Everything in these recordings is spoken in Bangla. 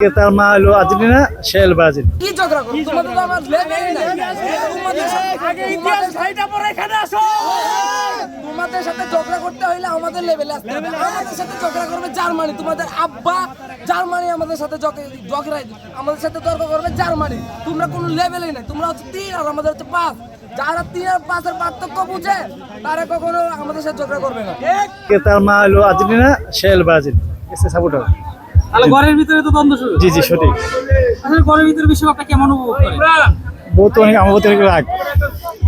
তার মা হলো আর্জেন্টিনা, সে হলো ব্রাজিল। কি ঝগড়া করো? তোমাদের তো আমার লেভেলই নাই। তোমাদের সাথে ঝগড়া করতে হইলে আমাদের লেভেলে আসতে হবে। আমাদের সাথে ঝগড়া করবে জার্মানি, তোমাদের আব্বা জার্মানি আমাদের সাথে ঝগড়া আমাদের সাথে তর্ক করবে জার্মানি। তোমরা কোনো লেভেলেই নাই, তোমরা হচ্ছে 3 আর আমাদের হচ্ছে 5। যারা 3 আর 5 এর পার্থক্য বুঝে তারা কখনো আমাদের সাথে ঝগড়া করবে না। তার মা হলো আর্জেন্টিনা, সে হলো ব্রাজিল। এসে সাপোর্টার। তাহলে ঘরের ভিতরে তো দ্বন্দ্ব শুরু। জি জি সঠিক। আসলে ঘরের ভিতরে বিশ্বকাপটা কেমন উপভোগ করেন? বহুত অনেক আমার প্রতি অনেক রাগ।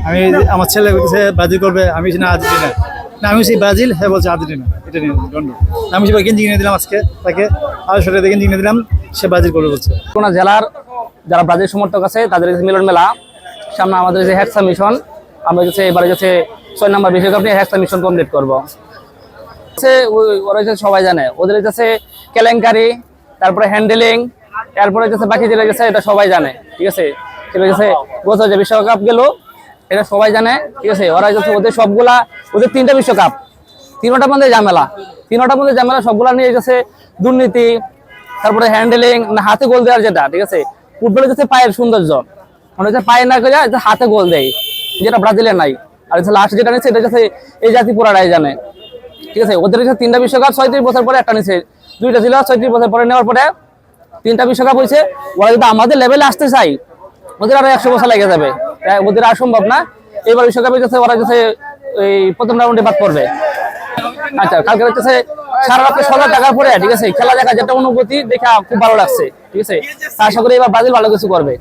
আমি আমার ছেলে বলতেছে ব্রাজিল করবে, আমি না আর্জেন্টিনা। না আমি সেই ব্রাজিল, হ্যাঁ বলছে আর্জেন্টিনা। এটা নিয়ে দ্বন্দ্ব। আমি সেবার গেঞ্জি কিনে দিলাম আজকে তাকে, 250 টাকা গেঞ্জি কিনে দিলাম, সে ব্রাজিল করবে বলছে। কোন জেলার যারা ব্রাজিল সমর্থক আছে তাদের মিলন মেলা সামনে আমাদের যে হেক্সা মিশন, আমরা হচ্ছে এবারে হচ্ছে 6 নম্বর বিশ্বকাপ নিয়ে হেক্সা মিশন কমপ্লিট করবো। ওরা হচ্ছে সবাই জানে ওদের হচ্ছে কেলেঙ্কারি, তারপরে হ্যান্ডেলিং, তারপরে হচ্ছে বাকি যেটা গেছে এটা সবাই জানে। ঠিক আছে, সেটা হচ্ছে গত যে বিশ্বকাপ গেল এটা সবাই জানে। ঠিক আছে, ওরা হচ্ছে ওদের সবগুলা ওদের 3টা বিশ্বকাপ, 3টার মধ্যে ঝামেলা, 3টার মধ্যে ঝামেলা সবগুলা নিয়ে গেছে দুর্নীতি, তারপরে হ্যান্ডেলিং না হাতে গোল দেওয়ার যেটা। ঠিক আছে, ফুটবলে হচ্ছে পায়ের সৌন্দর্য, মানে হচ্ছে পায়ে না করে হাতে গোল দেয়, যেটা ব্রাজিলের নাই। আর হচ্ছে লাস্ট যেটা নিচ্ছে এটা হচ্ছে এই জাতি পুরাটাই জানে। ঠিক আছে, ওদের হচ্ছে 3টা বিশ্বকাপ 36 বছর পরে একটা নিচ্ছে, 2টা ছিল 36 বছর পরে নেওয়ার পরে 3টা বিশ্বকাপ হয়েছে। ওরা যদি আমাদের লেভেলে আসতে চাই ওদের আরো 100 বছর লেগে যাবে, ওদের আর সম্ভব না। এবার বিশ্বকাপে গেছে ওরা গেছে এই প্রথম রাউন্ডে বাদ পড়বে। আচ্ছা, কালকে হচ্ছে সারা রাতে 1,000 টাকার পরে ঠিক আছে খেলা দেখা যেটা অনুভূতি দেখা খুব ভালো লাগছে। ঠিক আছে, আশা করি এবার ব্রাজিল ভালো কিছু করবে।